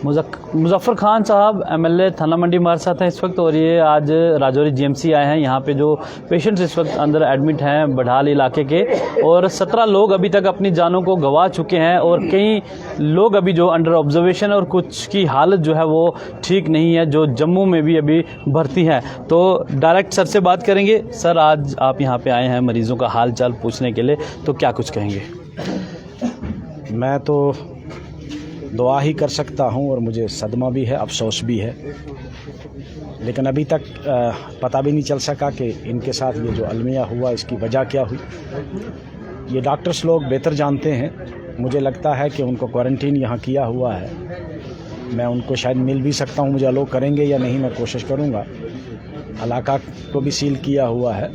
मुजफ्फर खान साहब एमएलए थाना मंडी हमारे साथ हैं इस वक्त, और ये आज राजौरी जीएमसी आए हैं। यहाँ पे जो पेशेंट्स इस वक्त अंदर एडमिट हैं बढ़ाल इलाके के, और 17 लोग अभी तक अपनी जानों को गंवा चुके हैं, और कई लोग अभी जो अंडर ऑब्जर्वेशन और कुछ की हालत जो है वो ठीक नहीं है, जो जम्मू में भी अभी भर्ती हैं। तो डायरेक्ट सर से बात करेंगे। सर, आज आप यहाँ पे आए हैं मरीज़ों का हाल चाल पूछने के लिए, तो क्या कुछ कहेंगे? मैं तो दुआ ही कर सकता हूं, और मुझे सदमा भी है, अफसोस भी है, लेकिन अभी तक पता भी नहीं चल सका कि इनके साथ ये जो अलमिया हुआ इसकी वजह क्या हुई। ये डॉक्टर्स लोग बेहतर जानते हैं। मुझे लगता है कि उनको क्वारंटीन यहाँ किया हुआ है। मैं उनको शायद मिल भी सकता हूँ, मुझे अलो करेंगे या नहीं, मैं कोशिश करूँगा। इलाका को भी सील किया हुआ है।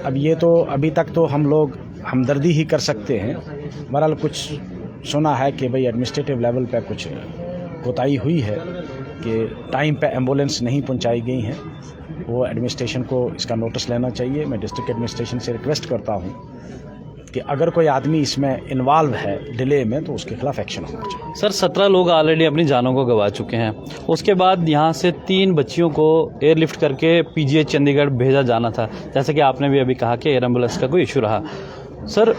अब ये तो अभी तक तो हम लोग हमदर्दी ही कर सकते हैं। बहरहाल कुछ सुना है कि भाई एडमिनिस्ट्रेटिव लेवल पे कुछ कोताही हुई है कि टाइम पे एम्बुलेंस नहीं पहुंचाई गई हैं। वो एडमिनिस्ट्रेशन को इसका नोटिस लेना चाहिए। मैं डिस्ट्रिक्ट एडमिनिस्ट्रेशन से रिक्वेस्ट करता हूं कि अगर कोई आदमी इसमें इन्वॉल्व है डिले में, तो उसके खिलाफ एक्शन होना चाहिए। सर, 17 लोग ऑलरेडी अपनी जानों को गंवा चुके हैं। उसके बाद यहाँ से 3 बच्चियों को एयरलिफ्ट करके पीजीआई चंडीगढ़ भेजा जाना था, जैसे कि आपने भी अभी कहा कि एयर एम्बुलेंस का कोई इशू रहा। सर,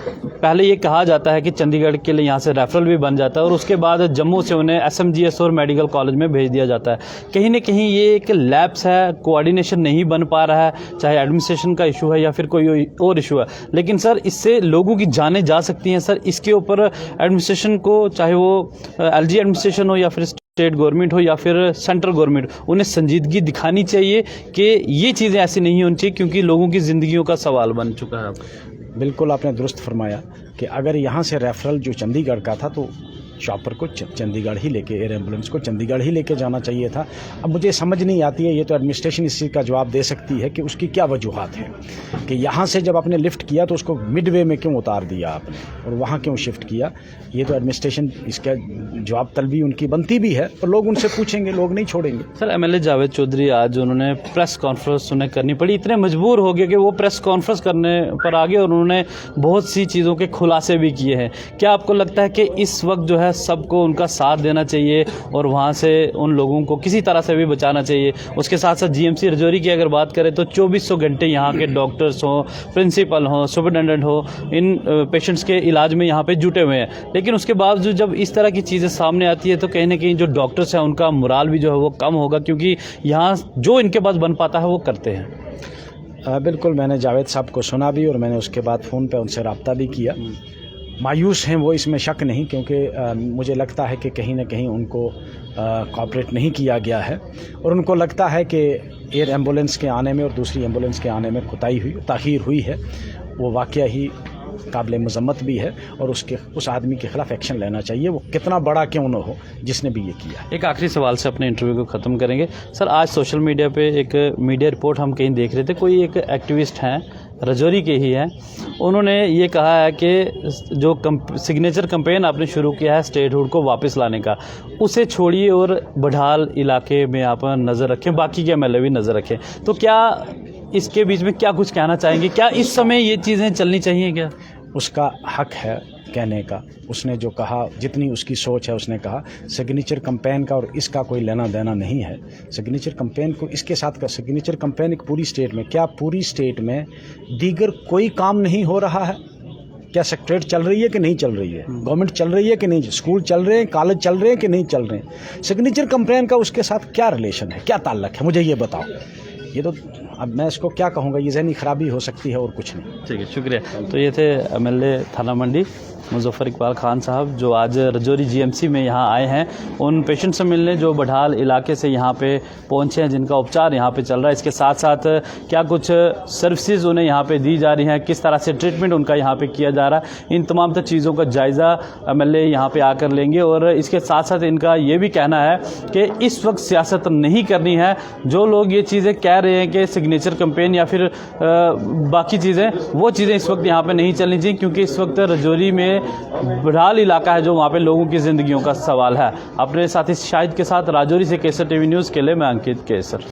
पहले ये कहा जाता है कि चंडीगढ़ के लिए यहाँ से रेफरल भी बन जाता है, और उसके बाद जम्मू से उन्हें एसएमजीएस और मेडिकल कॉलेज में भेज दिया जाता है। कहीं ना कहीं ये एक लैप्स है, कोऑर्डिनेशन नहीं बन पा रहा है, चाहे एडमिनिस्ट्रेशन का इशू है या फिर कोई और इशू है। लेकिन सर, इससे लोगों की जानें जा सकती हैं। सर, इसके ऊपर एडमिनिस्ट्रेशन को, चाहे वो एलजी एडमिनिस्ट्रेशन हो या फिर स्टेट गवर्नमेंट हो या फिर सेंट्रल गवर्नमेंट, उन्हें संजीदगी दिखानी चाहिए कि ये चीज़ें ऐसी नहीं होनी चाहिए, क्योंकि लोगों की ज़िंदगियों का सवाल बन चुका है। बिल्कुल आपने दुरुस्त फरमाया कि अगर यहाँ से रेफरल जो चंडीगढ़ का था, तो चॉपर को चंडीगढ़ ही लेके, एयर एम्बुलेंस को चंडीगढ़ ही लेके जाना चाहिए था। अब मुझे समझ नहीं आती है, ये तो एडमिनिस्ट्रेशन इस चीज़ का जवाब दे सकती है कि उसकी क्या वजूहात हैं कि यहाँ से जब आपने लिफ्ट किया तो उसको मिडवे में क्यों उतार दिया आपने और वहाँ क्यों शिफ्ट किया। ये तो एडमिनिस्ट्रेशन, इसका जवाब तलबी उनकी बनती भी है, और लोग उनसे पूछेंगे, लोग नहीं छोड़ेंगे। सर, एमएलए जावेद चौधरी आज उन्होंने प्रेस कॉन्फ्रेंस उन्हें करनी पड़ी, इतने मजबूर हो गए कि वो प्रेस कॉन्फ्रेंस करने पर आ गए, और उन्होंने बहुत सी चीज़ों के खुलासे भी किए हैं। क्या आपको लगता है कि इस वक्त जो है सबको उनका साथ देना चाहिए और वहाँ से उन लोगों को किसी तरह से भी बचाना चाहिए? उसके साथ साथ जीएमसी राजौरी की अगर बात करें तो 2400 घंटे यहाँ के डॉक्टर्स हों, प्रिंसिपल हों, सुपरिटेंडेंट हो, इन पेशेंट्स के इलाज में यहाँ पे जुटे हुए हैं। लेकिन उसके बावजूद जब इस तरह की चीज़ें सामने आती है तो कहीं ना कहीं जो डॉक्टर्स हैं उनका मोराल भी जो है वो कम होगा, क्योंकि यहाँ जो इनके पास बन पाता है वो करते हैं। बिल्कुल, मैंने जावेद साहब को सुना भी, और मैंने उसके बाद फ़ोन पे उनसे रब्ता भी किया। मायूस हैं वो, इसमें शक नहीं, क्योंकि मुझे लगता है कि कहीं ना कहीं उनको कोऑपरेट नहीं किया गया है, और उनको लगता है कि एयर एम्बुलेंस के आने में और दूसरी एम्बुलेंस के आने में कोताही हुई, ताख़ीर हुई है। वो वाक़या ही काबिल मज़म्मत भी है, और उस आदमी के ख़िलाफ़ एक्शन लेना चाहिए, वो कितना बड़ा क्यों न हो जिसने भी ये किया। एक आखिरी सवाल से अपने इंटरव्यू को ख़त्म करेंगे। सर, आज सोशल मीडिया पे एक मीडिया रिपोर्ट हम कहीं देख रहे थे, कोई एक एक्टिविस्ट हैं, राजौरी के ही हैं, उन्होंने ये कहा है कि जो सिग्नेचर कैंपेन आपने शुरू किया है स्टेटहुड को वापस लाने का, उसे छोड़िए और बढ़ाल इलाके में आप नज़र रखें, बाकी के एमएलए भी नज़र रखें। तो क्या इसके बीच में क्या कुछ कहना चाहेंगे? क्या इस समय ये चीज़ें चलनी चाहिए? क्या उसका हक है कहने का? उसने जो कहा, जितनी उसकी सोच है, उसने कहा सिग्नेचर कैंपेन का और इसका कोई लेना देना नहीं है। सिग्नेचर कैंपेन को इसके साथ का सिग्नेचर कैंपेन एक पूरी स्टेट में, क्या पूरी स्टेट में दीगर कोई काम नहीं हो रहा है? क्या सेक्रेटरीट चल रही है कि नहीं चल रही है? गवर्नमेंट चल रही है कि नहीं? स्कूल चल रहे हैं, कॉलेज चल रहे हैं कि नहीं चल रहे हैं? सिग्नेचर कैंपेन का उसके साथ क्या रिलेशन है, क्या ताल्लुक है, मुझे ये बताओ। ये तो अब मैं इसको क्या कहूँगा, ये ज़हनी खराबी हो सकती है और कुछ नहीं। ठीक है, शुक्रिया। तो ये थे एमएलए थाना मंडी मुजफ्फर इकबाल खान साहब, जो आज राजौरी जीएमसी में यहाँ आए हैं उन पेशेंट से मिलने जो बढ़ाल इलाके से यहाँ पे पहुँचे हैं, जिनका उपचार यहाँ पे चल रहा है। इसके साथ साथ क्या कुछ सर्विसेज उन्हें यहाँ पे दी जा रही हैं, किस तरह से ट्रीटमेंट उनका यहाँ पे किया जा रहा है, इन तमाम तर चीज़ों का जायज़ा एमएलए यहाँ पे आकर लेंगे। और इसके साथ साथ इनका ये भी कहना है कि इस वक्त सियासत नहीं करनी है। जो लोग ये चीज़ें कह रहे हैं कि सिग्नेचर कैंपेन या फिर बाकी चीज़ें, वो चीज़ें इस वक्त यहाँ पर नहीं चलनी चाहिए, क्योंकि इस वक्त राजौरी में बढ़ाल इलाका है जो वहाँ पे लोगों की ज़िंदगियों का सवाल है। अपने साथी शाहिद के साथ राजौरी से केसर टीवी न्यूज़ के लिए मैं अंकित केसर।